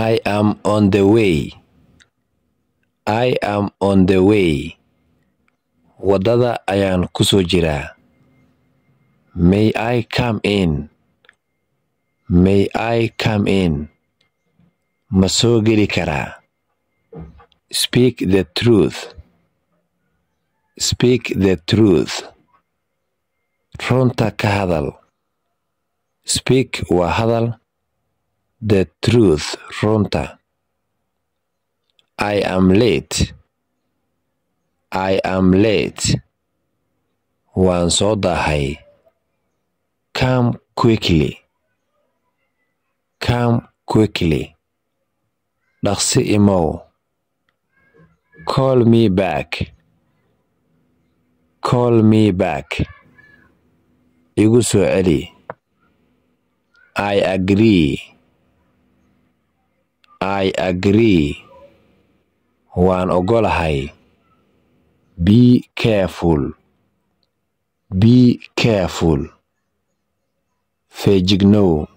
I am on the way. I am on the way. Wadada ayaan ku soo jiraa. May I come in? May I come in? Ma soo geli karaa? Speak the truth. Speak the truth. Runta ka hadal. Speak waa hadal. The truth runta. I am late. I am late. Waan soo daahay. Come quickly. Come quickly. Dhaqsi imow. Call me back. Call me back. Igu soo celi. I agree. I agree. Waan ogolahay. Be careful. Be careful. Feejignow.